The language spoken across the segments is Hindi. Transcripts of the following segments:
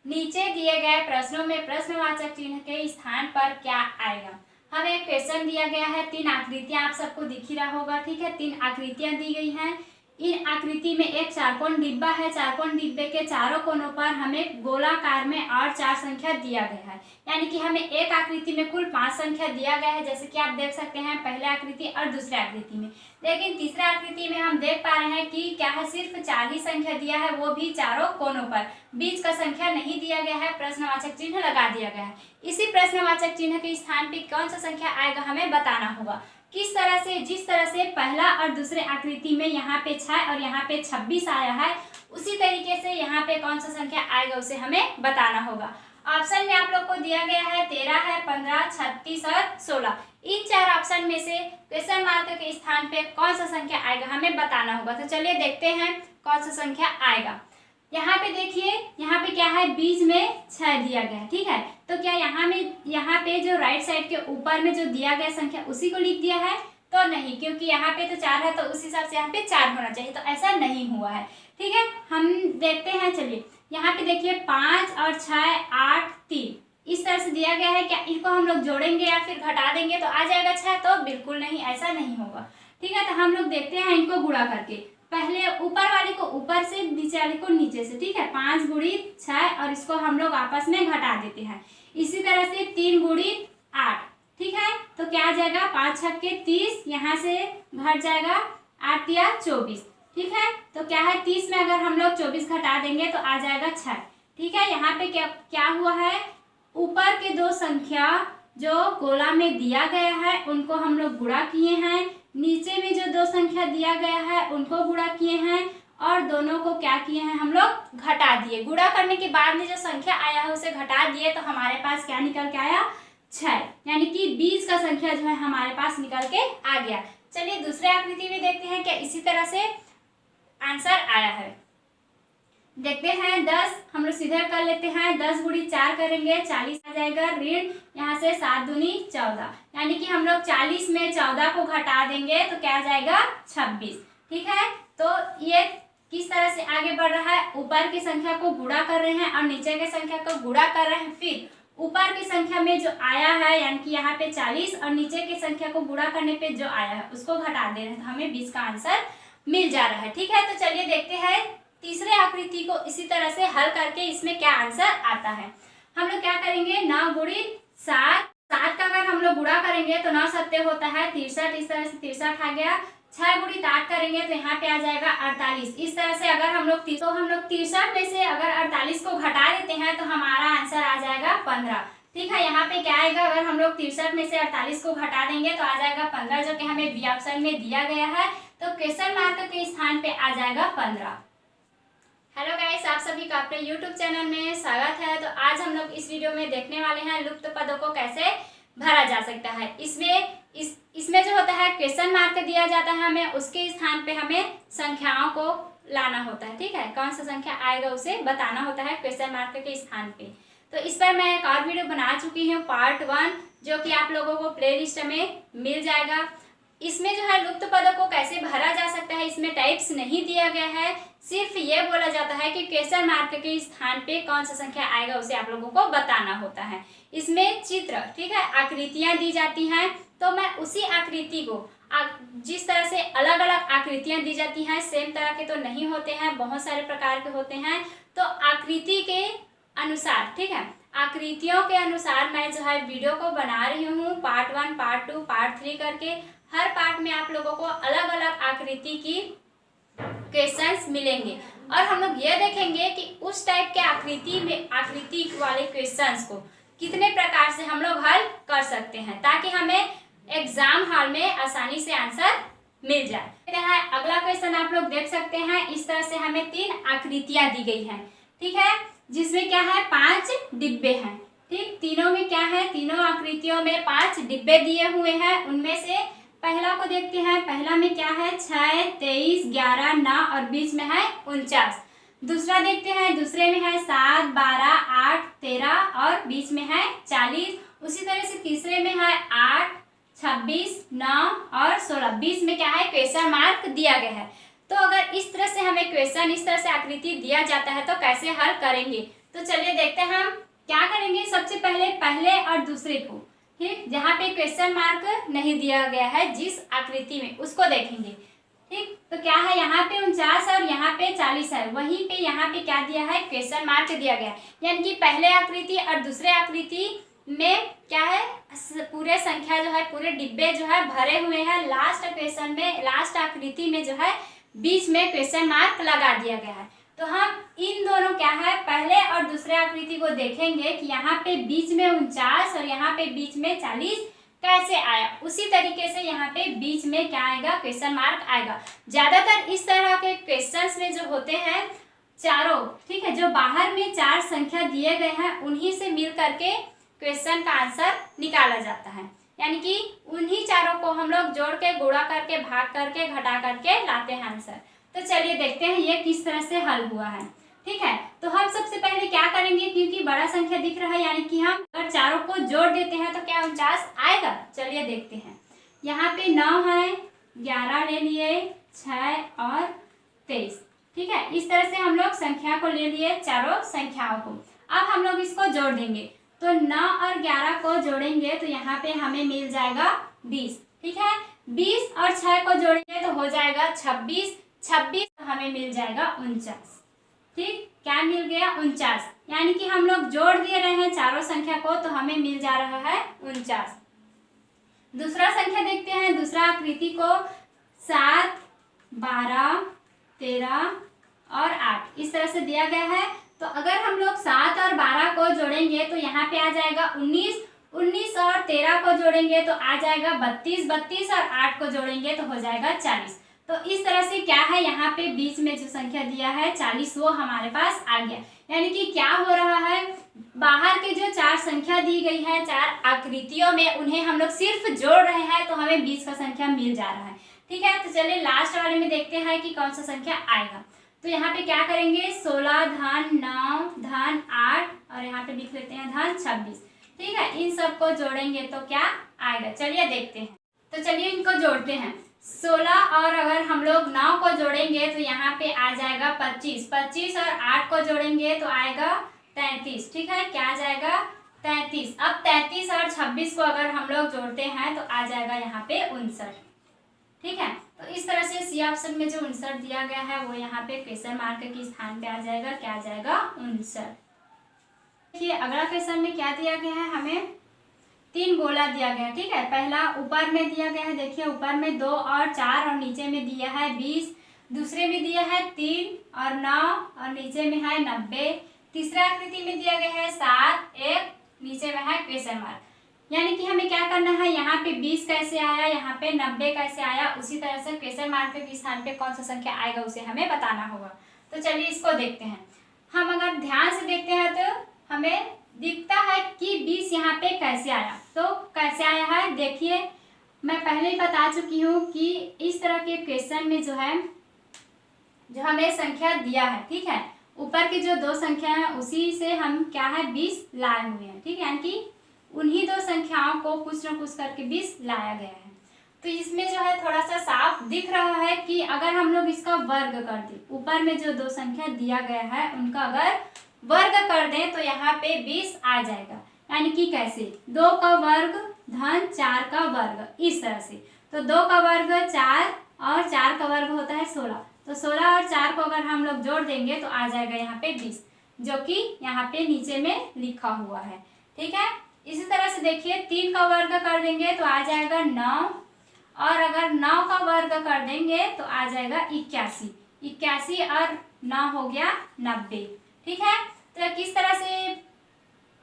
नीचे दिए गए प्रश्नों में प्रश्नवाचक चिन्ह के स्थान पर क्या आएगा। हमें एक क्वेश्चन दिया गया है, 3 आकृतियां आप सबको दिख ही रहा होगा। ठीक है, 3 आकृतियां दी गई हैं। इन आकृति में एक चारकोन डिब्बा है। चारकोन डिब्बे के चारों कोनों पर हमें गोलाकार में और 4 संख्या दिया गया है, यानी कि हमें एक आकृति में कुल 5 संख्या दिया गया है, जैसे कि आप देख सकते हैं पहले आकृति और दूसरे आकृति में। लेकिन तीसरे आकृति में हम देख पा रहे हैं कि क्या है, सिर्फ 4 ही संख्या दिया है, वो भी चारों कोनों पर। बीच का संख्या नहीं दिया गया है, प्रश्नवाचक चिन्ह लगा दिया गया है। इसी प्रश्नवाचक चिन्ह के स्थान पर कौन सा संख्या आएगा हमें बताना होगा। किस तरह से, जिस तरह से पहला और दूसरे आकृति में यहाँ पे 6 और यहाँ पे 26 आया है, उसी तरीके से यहाँ पे कौन सा संख्या आएगा उसे हमें बताना होगा। ऑप्शन में आप लोग को दिया गया है 13 है, 15, 36 और 16। इन 4 ऑप्शन में से क्वेश्चन मार्क के स्थान पे कौन सा संख्या आएगा हमें बताना होगा। तो चलिए देखते हैं कौन सा संख्या आएगा। यहाँ पे देखिए, यहाँ पे क्या है, बीच में 6 दिया गया है। ठीक है, तो क्या यहाँ पे जो राइट साइड के ऊपर में जो दिया गया संख्या उसी को लिख दिया है? तो नहीं, क्योंकि यहाँ पे तो 4 है, तो उस हिसाब से यहाँ पे 4 होना चाहिए, तो ऐसा नहीं हुआ है। ठीक है, हम देखते हैं। चलिए यहाँ पे देखिए 5 और 6, 8, 3 इस तरह से दिया गया है। क्या इनको हम लोग जोड़ेंगे या फिर घटा देंगे तो आ जाएगा 6? तो बिल्कुल नहीं, ऐसा नहीं होगा। ठीक है, तो हम लोग देखते हैं इनको गुणा करके। पहले ऊपर वाली को ऊपर से, नीचे वाली को नीचे से। ठीक है, 5 × 6 और इसको हम लोग आपस में घटा देते हैं। इसी तरह से 3 × 8। ठीक है, तो क्या आ जाएगा, 5 × 6 = 30, यहाँ से घट जाएगा 8 या 24। ठीक है, तो क्या है, 30 में अगर हम लोग 24 घटा देंगे तो आ जाएगा 6। ठीक है, यहाँ पे क्या हुआ है, ऊपर के 2 संख्या जो गोला में दिया गया है उनको हम लोग गुणा किए हैं, नीचे में जो 2 संख्या दिया गया है उनको गुणा किए हैं, और दोनों को क्या किए हैं, हम लोग घटा दिए। गुणा करने के बाद में जो संख्या आया है उसे घटा दिए, तो हमारे पास क्या निकल के आया, 6, यानी कि बीच का संख्या जो है हमारे पास निकल के आ गया। चलिए दूसरे आकृति में देखते हैं क्या इसी तरह से आंसर आया है। देखते हैं 10, हम लोग सीधे कर लेते हैं। 10 × 4 करेंगे, 40 आ जाएगा, ऋण यहाँ से 7 दूनी 14, यानी कि हम लोग 40 में 14 को घटा देंगे तो क्या आ जाएगा, 26। ठीक है, तो ये किस तरह से आगे बढ़ रहा है, ऊपर की संख्या को गुणा कर रहे हैं और नीचे की संख्या को गुणा कर रहे हैं, फिर ऊपर की संख्या में जो आया है यानी कि यहाँ पे 40 और नीचे की संख्या को गुणा करने पे जो आया है उसको घटा दे रहे हैं, तो हमें 20 का आंसर मिल जा रहा है। ठीक है, तो चलिए देखते हैं तीसरे आकृति को इसी तरह से हल करके इसमें क्या आंसर आता है। हम लोग क्या करेंगे, 9 × 7, 7 का अगर हम लोग गुणा करेंगे तो 9 7 होता है 63, इस तरह से 63 आ गया। 6 × 8 करेंगे तो यहाँ पे आ जाएगा 48। इस तरह से अगर हम लोग 63 में से अगर 48 को घटा देते हैं तो हमारा आंसर आ जाएगा 15। ठीक है, यहाँ पे क्या आएगा, अगर हम लोग 63 में से 48 को घटा देंगे तो आ जाएगा 15, जो कि हमें बी ऑप्शन में दिया गया है। तो क्वेश्चन मार्क के स्थान पे आ जाएगा 15। हेलो गाइस, आप सभी का अपने यूट्यूब चैनल में स्वागत है। तो आज हम लोग इस वीडियो में देखने वाले हैं लुप्त पदों को कैसे भरा जा सकता है। इसमें जो होता है क्वेश्चन मार्क दिया जाता है हमें, उसके स्थान पे हमें संख्याओं को लाना होता है। ठीक है, कौन सा संख्या आएगा उसे बताना होता है क्वेश्चन मार्क के स्थान पे। तो इस पर मैं एक और वीडियो बना चुकी हूँ, पार्ट 1, जो कि आप लोगों को प्ले लिस्ट में मिल जाएगा। इसमें जो है लुप्त पदों को कैसे भरा जा सकता है, इसमें टाइप्स नहीं दिया गया है, सिर्फ ये बोला जाता है कि क्वेश्चन मार्क के स्थान पे कौन सा संख्या आएगा उसे आप लोगों को बताना होता है। इसमें चित्र, ठीक है, आकृतियां दी जाती हैं, तो मैं उसी आकृति को जिस तरह से अलग अलग आकृतियां दी जाती हैं, सेम तरह के तो नहीं होते हैं, बहुत सारे प्रकार के होते हैं, तो आकृति के अनुसार, ठीक है, आकृतियों के अनुसार मैं जो है वीडियो को बना रही हूँ, पार्ट 1, पार्ट 2, पार्ट 3 करके। हर पार्ट में आप लोगों को अलग अलग आकृति की क्वेश्चंस मिलेंगे, और हम लोग ये देखेंगे कि उस टाइप के आकृति वाले क्वेश्चंस को कितने प्रकार से हम लोग हल कर सकते हैं, ताकि हमें एग्जाम हॉल में आसानी से आंसर मिल जाए। अगला क्वेश्चन आप लोग देख सकते हैं, इस तरह से हमें 3 आकृतियां दी गई हैं। ठीक है, जिसमें क्या है, 5 डिब्बे हैं। ठीक, तीनों में क्या है, तीनों आकृतियों में 5 डिब्बे दिए हुए हैं। उनमें से पहला को देखते हैं, पहला में क्या है, 6, 23, 11, 9 और बीच में है 49। दूसरा देखते हैं, दूसरे में है 7, 12, 8, 13 और बीच में है 40। उसी तरह से तीसरे में है 8, 26, 9 और 16, बीच में क्या है, क्वेश्चन मार्क दिया गया है। तो अगर इस तरह से हमें क्वेश्चन, इस तरह से आकृति दिया जाता है तो कैसे हल करेंगे, तो चलिए देखते हैं हम क्या करेंगे। सबसे पहले पहले और दूसरे को, ठीक, जहाँ पे क्वेश्चन मार्क नहीं दिया गया है जिस आकृति में, उसको देखेंगे। ठीक, तो क्या है, यहाँ पे 49 और यहाँ पे 40 है, वहीं पे यहाँ पे क्या दिया है, क्वेश्चन मार्क दिया गया है। यानी कि पहले आकृति और दूसरे आकृति में क्या है, पूरे संख्या जो है, पूरे डिब्बे जो है भरे हुए हैं। लास्ट क्वेश्चन में, लास्ट आकृति में जो है बीच में क्वेश्चन मार्क लगा दिया गया है। तो हम इन दोनों क्या है, पहले और दूसरे आकृति को देखेंगे कि यहाँ पे बीच में 49 और यहाँ पे बीच में 40 कैसे आया। उसी तरीके से यहाँ पे बीच में क्या आएगा, क्वेश्चन मार्क आएगा। ज्यादातर इस तरह के क्वेश्चंस में जो होते हैं चारों, ठीक है, जो बाहर में 4 संख्या दिए गए हैं उन्हीं से मिल करके क्वेश्चन का आंसर निकाला जाता है। यानी कि उन्हीं चारों को हम लोग जोड़ के, गुणा करके, भाग करके, घटा करके लाते हैं आंसर। तो चलिए देखते हैं ये किस तरह से हल हुआ है। ठीक है, तो हम सबसे पहले क्या करेंगे, क्योंकि बड़ा संख्या दिख रहा है, यानी कि हम अगर चारों को जोड़ देते हैं तो क्या 49 आएगा। चलिए देखते हैं। यहाँ पे 9 है, 11 ले लिए, 6 और 23। ठीक है, इस तरह से हम लोग संख्या को ले लिए, चारों संख्याओं को। अब हम लोग इसको जोड़ देंगे, तो 9 और 11 को जोड़ेंगे तो यहाँ पे हमें मिल जाएगा 20। ठीक है, 20 और 6 को जोड़ेंगे तो हो जाएगा 26, 26 तो हमें मिल जाएगा 49। ठीक, क्या मिल गया, 49। यानी कि हम लोग जोड़ दिए रहे हैं चारों संख्या को, तो हमें मिल जा रहा है 49। दूसरा संख्या देखते हैं, दूसरा आकृति को 7, 12, 13 और 8 इस तरह से दिया गया है। तो अगर हम लोग 7 और 12 को जोड़ेंगे तो यहाँ पे आ जाएगा 19, 19 और 13 को जोड़ेंगे तो आ जाएगा 32, 32 और 8 को जोड़ेंगे तो हो जाएगा 40। तो इस तरह से क्या है, यहाँ पे बीच में जो संख्या दिया है 40 वो हमारे पास आ गया। यानी कि क्या हो रहा है, बाहर के जो 4 संख्या दी गई है 4 आकृतियों में, उन्हें हम लोग सिर्फ जोड़ रहे हैं तो हमें बीच का संख्या मिल जा रहा है। ठीक है, तो चलिए लास्ट वाले में देखते हैं कि कौन सा संख्या आएगा। तो यहाँ पे क्या करेंगे, 16 धन 9 धन 8 और यहाँ पे लिख लेते हैं धन 26। ठीक है, इन सब को जोड़ेंगे तो क्या आएगा, चलिए देखते हैं। तो चलिए इनको जोड़ते हैं। 16 और अगर हम लोग 9 को जोड़ेंगे तो यहाँ पे आ जाएगा 25, 25 और 8 को जोड़ेंगे तो आएगा 33। ठीक है, क्या आ जाएगा, 33। अब 33 और 26 को अगर हम लोग जोड़ते हैं तो आ जाएगा यहाँ पे 59। ठीक है, तो इस तरह से सी ऑप्शन में जो 59 दिया गया है वो यहाँ पे क्वेश्चन मार्क के स्थान पे आ जाएगा, क्या आ जाएगा, 59। देखिए अगला क्वेश्चन में क्या दिया गया है, हमें 3 गोला दिया गया। ठीक है, पहला ऊपर में दिया गया है, देखिए ऊपर में 2 और 4 और नीचे में दिया है 20। दूसरे में दिया है 3 और 9 और नीचे में है 90। तीसरा आकृति में दिया गया है 7, 1, नीचे में है क्वेश्चन मार्क। यानी कि हमें क्या करना है, यहाँ पे 20 कैसे आया, यहाँ पे 90 कैसे आया, उसी तरह से क्वेश्चन मार्क के स्थान पे कौन सा संख्या आएगा उसे हमें बताना होगा। तो चलिए इसको देखते हैं। हम अगर ध्यान से देखते हैं तो हमें दिखता है कि 20 यहाँ पे कैसे आया। तो कैसे आया है, देखिए मैं पहले ही बता चुकी हूँ कि इस तरह के क्वेश्चन में जो है, जो हमें संख्या दिया है, ठीक है, ऊपर की जो 2 संख्या है उसी से हम क्या है 20 लाए हुए हैं। ठीक है, यानी कि उन्हीं 2 संख्याओं को कुछ न कुछ करके 20 लाया गया है। तो इसमें जो है थोड़ा सा साफ दिख रहा है कि अगर हम लोग इसका वर्ग कर दें, ऊपर में जो 2 संख्या दिया गया है उनका अगर वर्ग कर दें तो यहाँ पे 20 आ जाएगा। यानी कि कैसे, 2 का वर्ग धन 4 का वर्ग, इस तरह से। तो 2 का वर्ग 4 और 4 का वर्ग होता है 16। तो 16 और 4 को अगर हम लोग जोड़ देंगे तो आ जाएगा यहाँ पे 20, जो कि यहाँ पे नीचे में लिखा हुआ है। ठीक है, इसी तरह से देखिए 3 का वर्ग कर देंगे तो आ जाएगा 9 और अगर 9 का वर्ग कर देंगे तो आ जाएगा 81। 81 और 9 हो गया 90। ठीक है, तो किस तरह से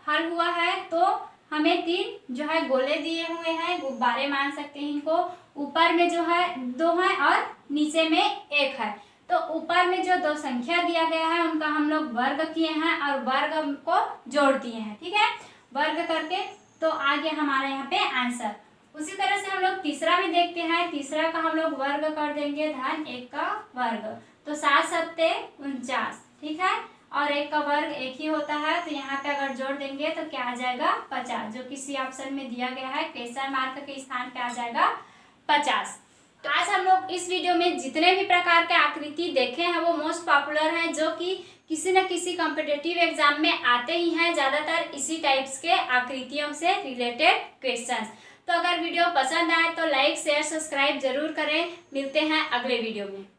हल हुआ है, तो हमें 3 जो है गोले दिए हुए हैं, गुब्बारे मान सकते हैं इनको। ऊपर में जो है 2 है और नीचे में 1 है। तो ऊपर में जो 2 संख्या दिया गया है उनका हम लोग वर्ग किए हैं और वर्ग को जोड़ दिए हैं। ठीक है, वर्ग करके तो आ गया हमारे यहाँ पे आंसर। उसी तरह से हम लोग तीसरा भी देखते हैं। तीसरा का हम लोग वर्ग कर देंगे धन 1 का वर्ग, तो 7 सत्ते 49। ठीक है, और 1 का वर्ग 1 ही होता है, तो यहाँ पे अगर जोड़ देंगे तो क्या आ जाएगा 50, जो किसी ऑप्शन में दिया गया है, क्वेश्चन मार्क के स्थान पे आ जाएगा 50। तो आज हम लोग इस वीडियो में जितने भी प्रकार के आकृति देखे हैं वो मोस्ट पॉपुलर हैं, जो कि किसी न किसी कॉम्पिटिटिव एग्जाम में आते ही हैं, ज़्यादातर इसी टाइप्स के आकृतियों से रिलेटेड क्वेश्चंस। तो अगर वीडियो पसंद आए तो लाइक शेयर सब्सक्राइब जरूर करें। मिलते हैं अगले वीडियो में।